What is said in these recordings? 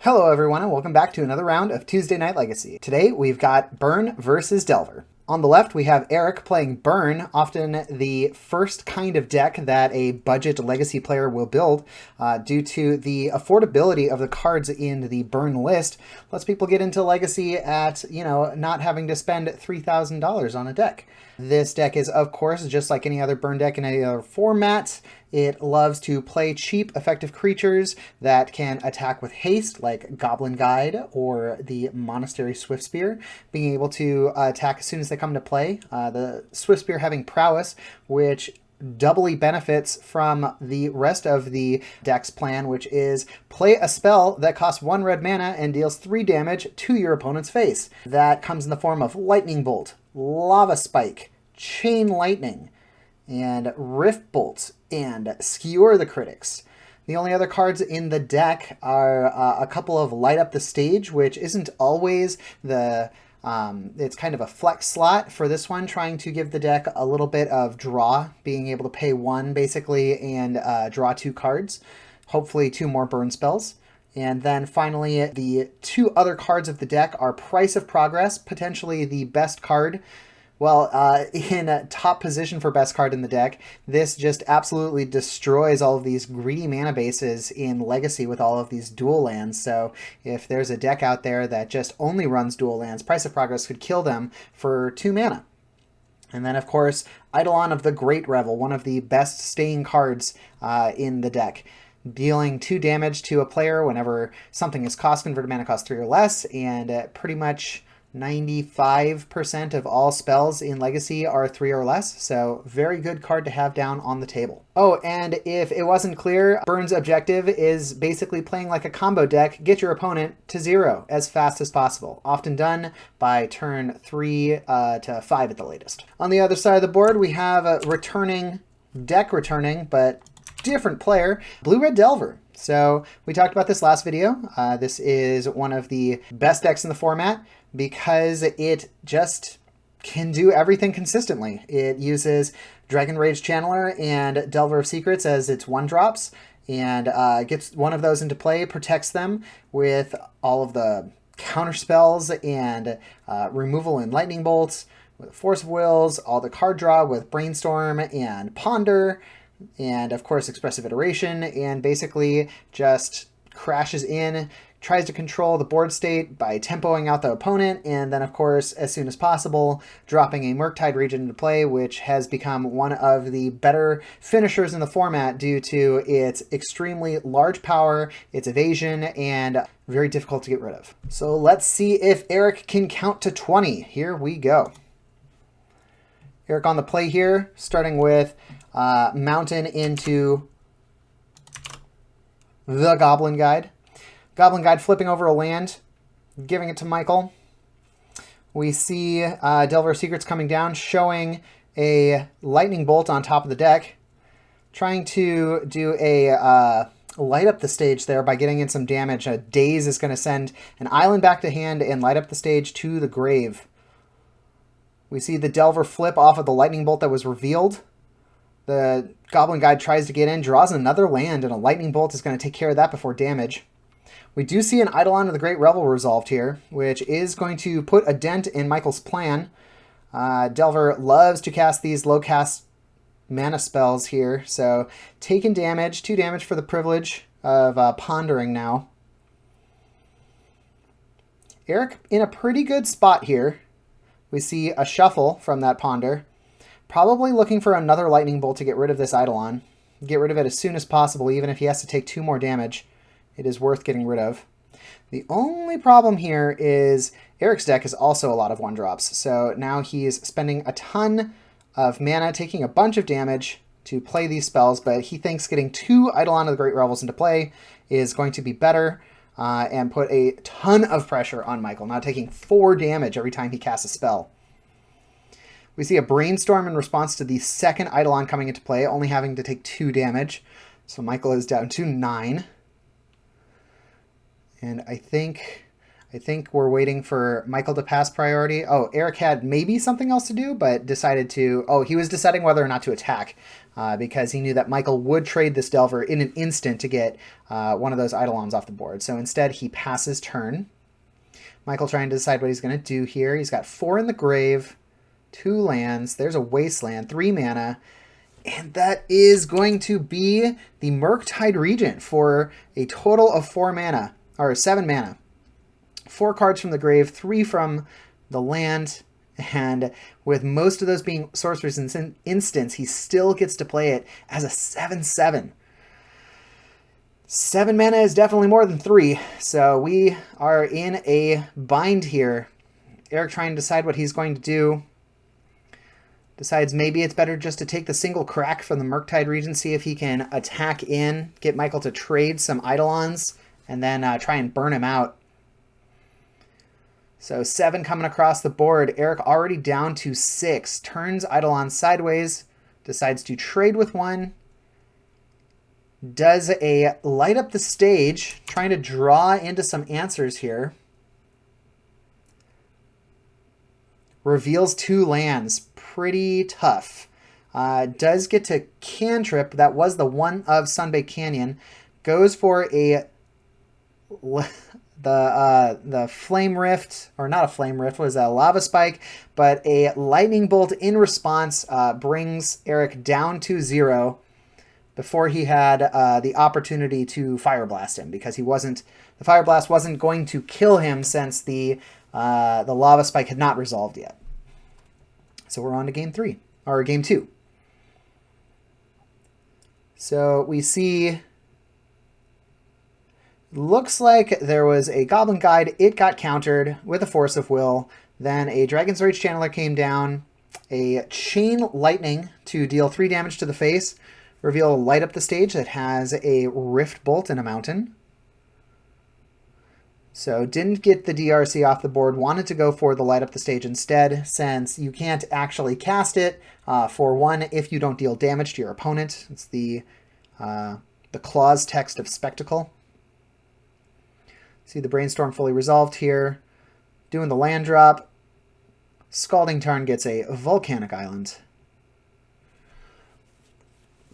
Hello everyone and welcome back to another round of Tuesday Night Legacy. Today we've got Burn versus Delver. On the left we have Eric playing Burn, often the first kind of deck that a budget Legacy player will build due to the affordability of the cards in the Burn list. Lets people get into Legacy at, not having to spend $3,000 on a deck. This deck is, of course, just like any other Burn deck in any other format. It loves to play cheap, effective creatures that can attack with haste, like Goblin Guide or the Monastery Swiftspear, being able to attack as soon as they come to play. The Swiftspear having prowess, which doubly benefits from the rest of the deck's plan, which is play a spell that costs 1 red mana and deals 3 damage to your opponent's face. That comes in the form of Lightning Bolt, Lava Spike, Chain Lightning, and Rift Bolt, and Skewer the Critics. The only other cards in the deck are a couple of Light Up the Stage, which isn't always the... it's kind of a flex slot for this one, trying to give the deck a little bit of draw, being able to pay 1 basically and draw 2 cards, hopefully 2 more burn spells. And then finally, the 2 other cards of the deck are Price of Progress, potentially the best card. Well, in a top position for best card in the deck, this just absolutely destroys all of these greedy mana bases in Legacy with all of these dual lands. So if there's a deck out there that just only runs dual lands, Price of Progress could kill them for 2 mana. And then, of course, Eidolon of the Great Revel, one of the best staying cards in the deck. Dealing 2 damage to a player whenever something is converted mana cost 3 or less, and pretty much 95% of all spells in Legacy are 3 or less, so very good card to have down on the table. Oh, and if it wasn't clear, Burn's objective is basically playing like a combo deck, get your opponent to 0 as fast as possible, often done by turn 3 to 5 at the latest. On the other side of the board, we have a returning, but different player, Blue Red Delver. So we talked about this last video. This is one of the best decks in the format because it just can do everything consistently. It uses Dragon Rage Channeler and Delver of Secrets as its 1-drops, and gets one of those into play, protects them with all of the counter spells and removal and lightning bolts, with Force of Wills, all the card draw with Brainstorm and Ponder, and of course Expressive Iteration, and basically just crashes in, tries to control the board state by tempoing out the opponent, and then of course as soon as possible dropping a Murktide Regent into play, which has become one of the better finishers in the format due to its extremely large power, its evasion, and very difficult to get rid of. So let's see if Eric can count to 20. Here we go. Eric on the play here, starting with Mountain into the Goblin Guide. Goblin Guide flipping over a land, giving it to Michael. We see Delver of Secrets coming down, showing a Lightning Bolt on top of the deck, trying to do a light up the stage there by getting in some damage. A Daze is going to send an island back to hand and light up the stage to the grave. We see the Delver flip off of the Lightning Bolt that was revealed. The Goblin Guide tries to get in, draws another land, and a Lightning Bolt is going to take care of that before damage. We do see an Eidolon of the Great Revel resolved here, which is going to put a dent in Michael's plan. Delver loves to cast these low-cast mana spells here, so taking damage, 2 damage for the privilege of pondering now. Eric in a pretty good spot here. We see a shuffle from that ponder. Probably looking for another Lightning Bolt to get rid of this Eidolon. Get rid of it as soon as possible, even if he has to take 2 more damage. It is worth getting rid of. The only problem here is Eric's deck is also a lot of 1-drops. So now he's spending a ton of mana, taking a bunch of damage to play these spells, but he thinks getting 2 Eidolon of the Great Revels into play is going to be better and put a ton of pressure on Michael, now taking 4 damage every time he casts a spell. We see a Brainstorm in response to the second Eidolon coming into play, only having to take 2 damage. So Michael is down to 9. And I think I think we're waiting for Michael to pass priority. Oh, Eric had maybe something else to do, but decided to... Oh, he was deciding whether or not to attack because he knew that Michael would trade this Delver in an instant to get one of those Eidolons off the board. So instead, he passes turn. Michael trying to decide what he's going to do here. He's got 4 in the grave, 2 lands. There's a Wasteland, 3 mana. And that is going to be the Murktide Regent for a total of 4 mana, or 7 mana. 4 cards from the grave, 3 from the land, and with most of those being sorcerers in instants, he still gets to play it as a 7/7. 7 mana is definitely more than 3, so we are in a bind here. Eric trying to decide what he's going to do. Decides maybe it's better just to take the single crack from the Murktide Regent, see if he can attack in, get Michael to trade some Eidolons, and then try and burn him out. So 7 coming across the board. Eric already down to 6. Turns Eidolon sideways. Decides to trade with 1. Does a light up the stage. Trying to draw into some answers here. Reveals 2 lands. Pretty tough. Does get to cantrip. That was the one of Sunbaked Canyon. Goes for a... the Flame Rift, or not a Flame Rift, was a Lava Spike, but a Lightning Bolt in response brings Eric down to 0 before he had the opportunity to Fire Blast him, because the Fire Blast wasn't going to kill him since the Lava Spike had not resolved yet. So we're on to game 3, or game 2. So we see... Looks like there was a Goblin Guide. It got countered with a Force of Will. Then a Dragon's Rage Channeler came down. A Chain Lightning to deal 3 damage to the face. Reveal a Light Up the Stage that has a Rift Bolt and a Mountain. So didn't get the DRC off the board. Wanted to go for the Light Up the Stage instead, since you can't actually cast it for 1 if you don't deal damage to your opponent. It's the clause text of Spectacle. See the Brainstorm fully resolved here. Doing the land drop. Scalding Tarn gets a Volcanic Island.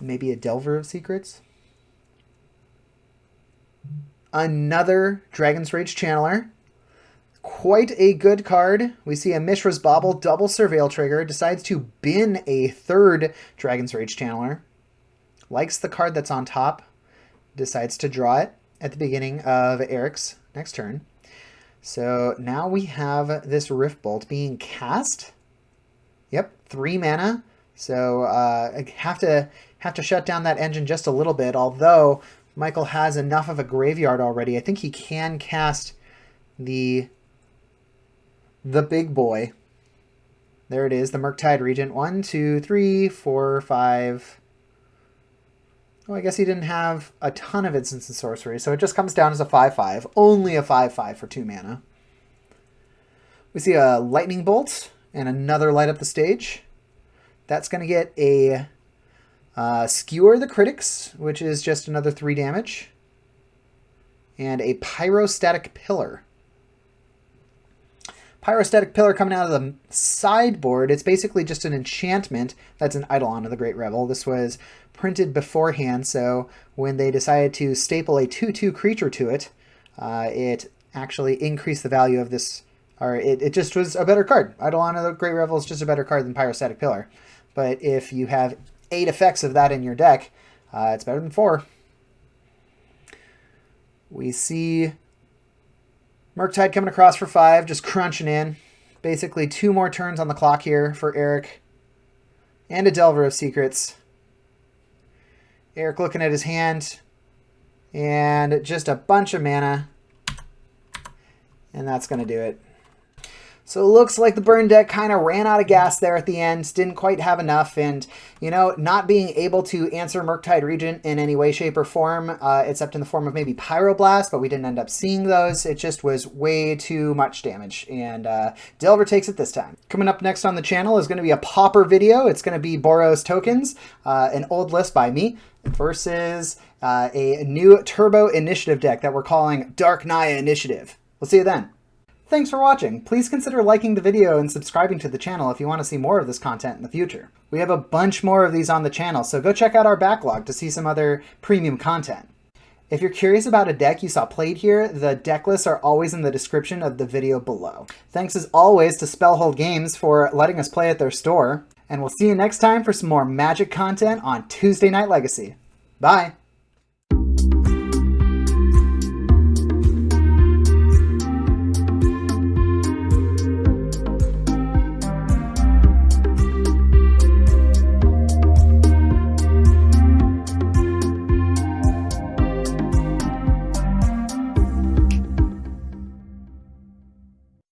Maybe a Delver of Secrets. Another Dragon's Rage Channeler. Quite a good card. We see a Mishra's Bauble, double Surveil trigger. Decides to bin a 3rd Dragon's Rage Channeler. Likes the card that's on top. Decides to draw it at the beginning of Eric's next turn. So now we have this Rift Bolt being cast. Yep, 3 mana. So I have to shut down that engine just a little bit, although Michael has enough of a graveyard already. I think he can cast the big boy. There it is, the Murktide Regent. 1, 2, 3, 4, 5... Oh, I guess he didn't have a ton of instants and sorcery, so it just comes down as a 5/5. Only a 5/5 for 2 mana. We see a Lightning Bolt and another Light Up the Stage. That's going to get a Skewer the Critics, which is just another 3 damage. And a Pyrostatic Pillar. Pyrostatic Pillar coming out of the sideboard. It's basically just an enchantment. That's an Eidolon of the Great Revel. This was printed beforehand, so when they decided to staple a 2/2 creature to it, it actually increased the value of this, or it just was a better card. Eidolon of the Great Revel is just a better card than Pyrostatic Pillar. But if you have 8 effects of that in your deck, it's better than 4. We see Murktide coming across for 5, just crunching in. Basically 2 more turns on the clock here for Eric. And a Delver of Secrets. Eric looking at his hand. And just a bunch of mana. And that's going to do it. So it looks like the burn deck kind of ran out of gas there at the end. Didn't quite have enough. And, you know, not being able to answer Murktide Regent in any way, shape, or form, except in the form of maybe Pyroblast, but we didn't end up seeing those. It just was way too much damage. And Delver takes it this time. Coming up next on the channel is going to be a Pauper video. It's going to be Boros Tokens, an old list by me, versus a new Turbo Initiative deck that we're calling Dark Naya Initiative. We'll see you then. Thanks for watching. Please consider liking the video and subscribing to the channel if you want to see more of this content in the future. We have a bunch more of these on the channel, so go check out our backlog to see some other premium content. If you're curious about a deck you saw played here, the deck lists are always in the description of the video below. Thanks as always to Spellhold Games for letting us play at their store, and we'll see you next time for some more Magic content on Tuesday Night Legacy. Bye!